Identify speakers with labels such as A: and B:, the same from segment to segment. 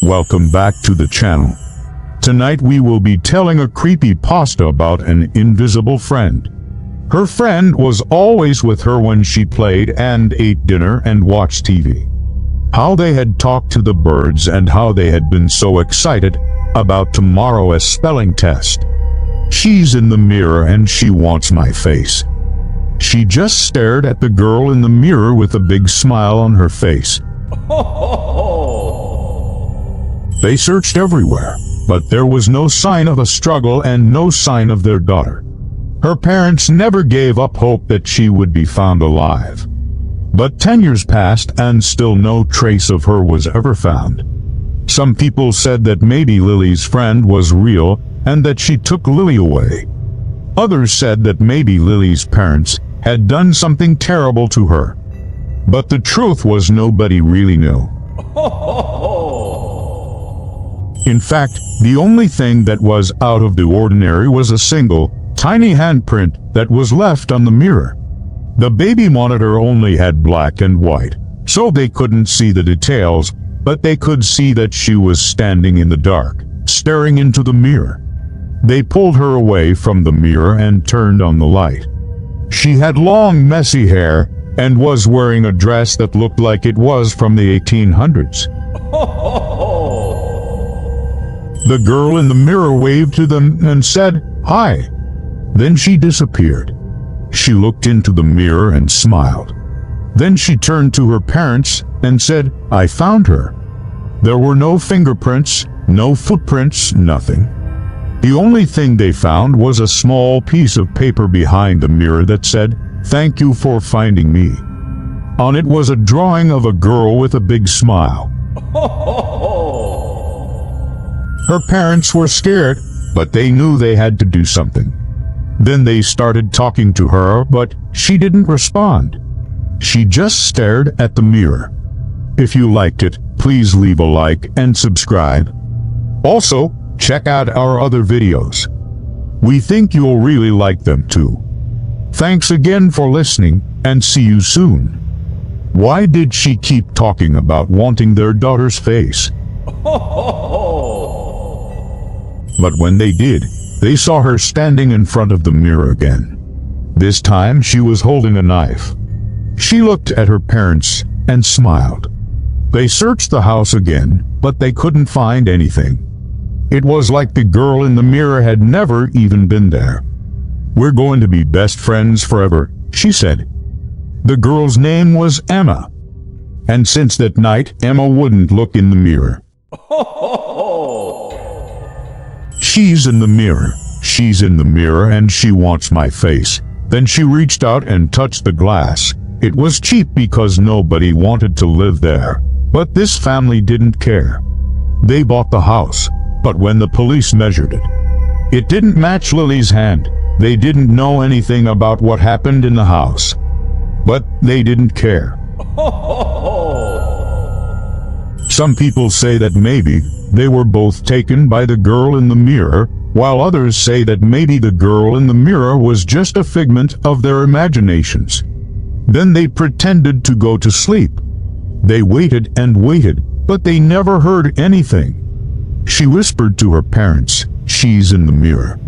A: Welcome back to the channel. Tonight we will be telling a creepypasta about an invisible friend. Her friend was always with her when she played and ate dinner and watched TV. How they had talked to the birds and how they had been so excited about tomorrow's spelling test. She's in the mirror and she wants my face. She just stared at the girl in the mirror with a big smile on her face. They searched everywhere, but there was no sign of a struggle and no sign of their daughter. Her parents never gave up hope that she would be found alive. But 10 years passed and still no trace of her was ever found. Some people said that maybe Lily's friend was real and that she took Lily away. Others said that maybe Lily's parents had done something terrible to her. But the truth was nobody really knew. In fact, the only thing that was out of the ordinary was a single, tiny handprint that was left on the mirror. The baby monitor only had black and white, so they couldn't see the details, but they could see that she was standing in the dark, staring into the mirror. They pulled her away from the mirror and turned on the light. She had long, messy hair and was wearing a dress that looked like it was from the 1800s. The girl in the mirror waved to them and said, "Hi." Then she disappeared. She looked into the mirror and smiled. Then she turned to her parents and said, "I found her." There were no fingerprints, no footprints, nothing. The only thing they found was a small piece of paper behind the mirror that said, "Thank you for finding me." On it was a drawing of a girl with a big smile. Her parents were scared, but they knew they had to do something. Then they started talking to her, but she didn't respond. She just stared at the mirror. If you liked it, please leave a like and subscribe. Also, check out our other videos. We think you'll really like them too. Thanks again for listening, and see you soon. Why did she keep talking about wanting their daughter's face? But when they did, they saw her standing in front of the mirror again. This time she was holding a knife. She looked at her parents and smiled. They searched the house again, but they couldn't find anything. It was like the girl in the mirror had never even been there. "We're going to be best friends forever," she said. The girl's name was Emma. And since that night, Emma wouldn't look in the mirror. She's in the mirror. She's in the mirror and she wants my face. Then she reached out and touched the glass. It was cheap because nobody wanted to live there. But this family didn't care. They bought the house. But when the police measured it, it didn't match Lily's hand. They didn't know anything about what happened in the house. But they didn't care. Some people say that maybe they were both taken by the girl in the mirror, while others say that maybe the girl in the mirror was just a figment of their imaginations. Then they pretended to go to sleep. They waited and waited, but they never heard anything. She whispered to her parents, "She's in the mirror.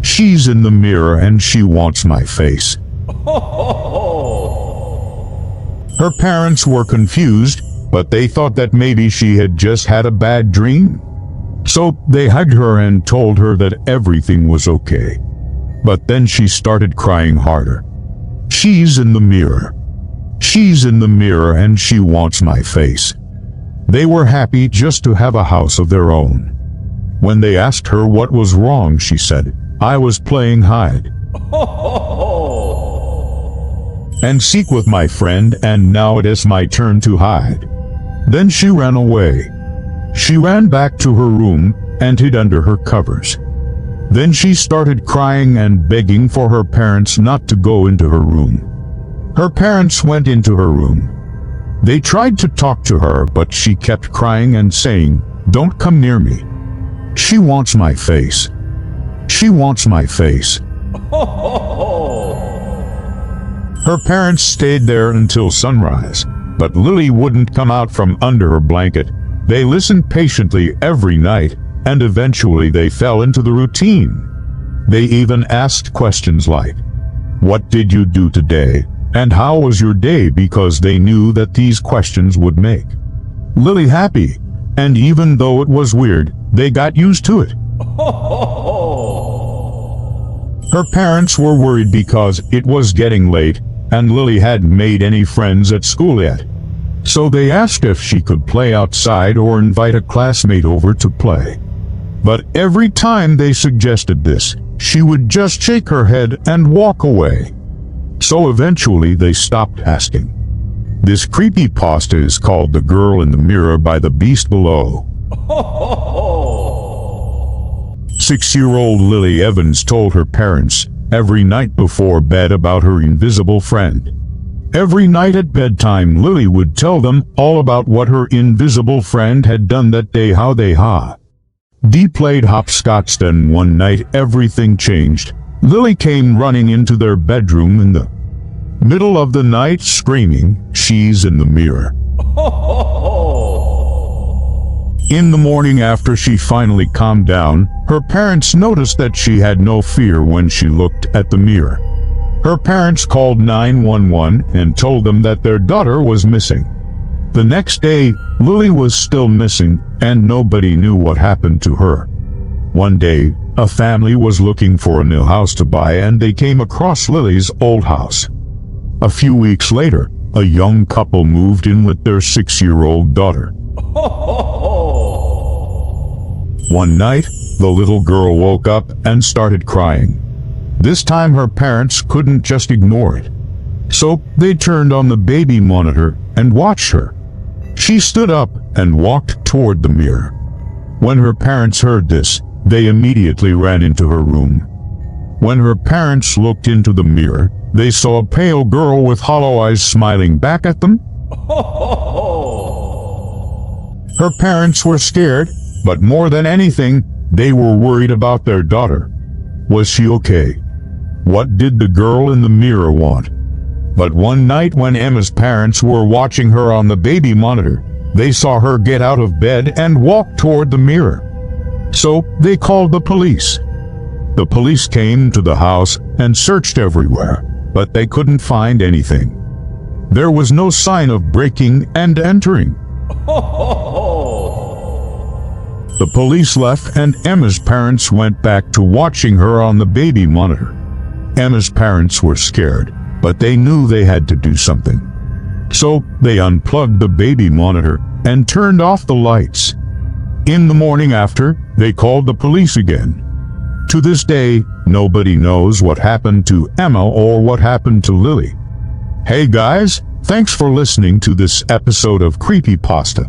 A: She's in the mirror and she wants my face." Her parents were confused, but they thought that maybe she had just had a bad dream. So they hugged her and told her that everything was okay. But then she started crying harder. "She's in the mirror. She's in the mirror and she wants my face." They were happy just to have a house of their own. When they asked her what was wrong, she said, "I was playing hide and seek with my friend, and now it is my turn to hide." Then she ran away. She ran back to her room and hid under her covers. Then she started crying and begging for her parents not to go into her room. Her parents went into her room. They tried to talk to her, but she kept crying and saying, "Don't come near me. She wants my face. She wants my face." Her parents stayed there until sunrise, but Lily wouldn't come out from under her blanket. They listened patiently every night, and eventually they fell into the routine. They even asked questions like, "What did you do today?" and "How was your day?" because they knew that these questions would make Lily happy, and even though it was weird, they got used to it. Her parents were worried because it was getting late, and Lily hadn't made any friends at school yet. So they asked if she could play outside or invite a classmate over to play. But every time they suggested this, she would just shake her head and walk away. So eventually they stopped asking. This creepypasta is called The Girl in the Mirror by the Beast Below. 6-year-old Lily Evans told her parents every night before bed about her invisible friend. Every night at bedtime, Lily would tell them all about what her invisible friend had done that day. How they played hopscotch. Then one night everything changed. Lily came running into their bedroom in the middle of the night screaming, "She's in the mirror." In the morning, after she finally calmed down, her parents noticed that she had no fear when she looked at the mirror. Her parents called 911 and told them that their daughter was missing. The next day, Lily was still missing, and nobody knew what happened to her. One day, a family was looking for a new house to buy, and they came across Lily's old house. A few weeks later, a young couple moved in with their 6-year-old daughter. One night, the little girl woke up and started crying. This time her parents couldn't just ignore it. So they turned on the baby monitor and watched her. She stood up and walked toward the mirror. When her parents heard this, they immediately ran into her room. When her parents looked into the mirror, they saw a pale girl with hollow eyes smiling back at them. Her parents were scared, but more than anything, they were worried about their daughter. Was she okay? What did the girl in the mirror want? But one night when Emma's parents were watching her on the baby monitor, they saw her get out of bed and walk toward the mirror. So they called the police. The police came to the house and searched everywhere, but they couldn't find anything. There was no sign of breaking and entering. The police left, and Emma's parents went back to watching her on the baby monitor. Emma's parents were scared, but they knew they had to do something. So they unplugged the baby monitor and turned off the lights. In the morning after, they called the police again. To this day, nobody knows what happened to Emma or what happened to Lily. Hey guys, thanks for listening to this episode of Creepypasta.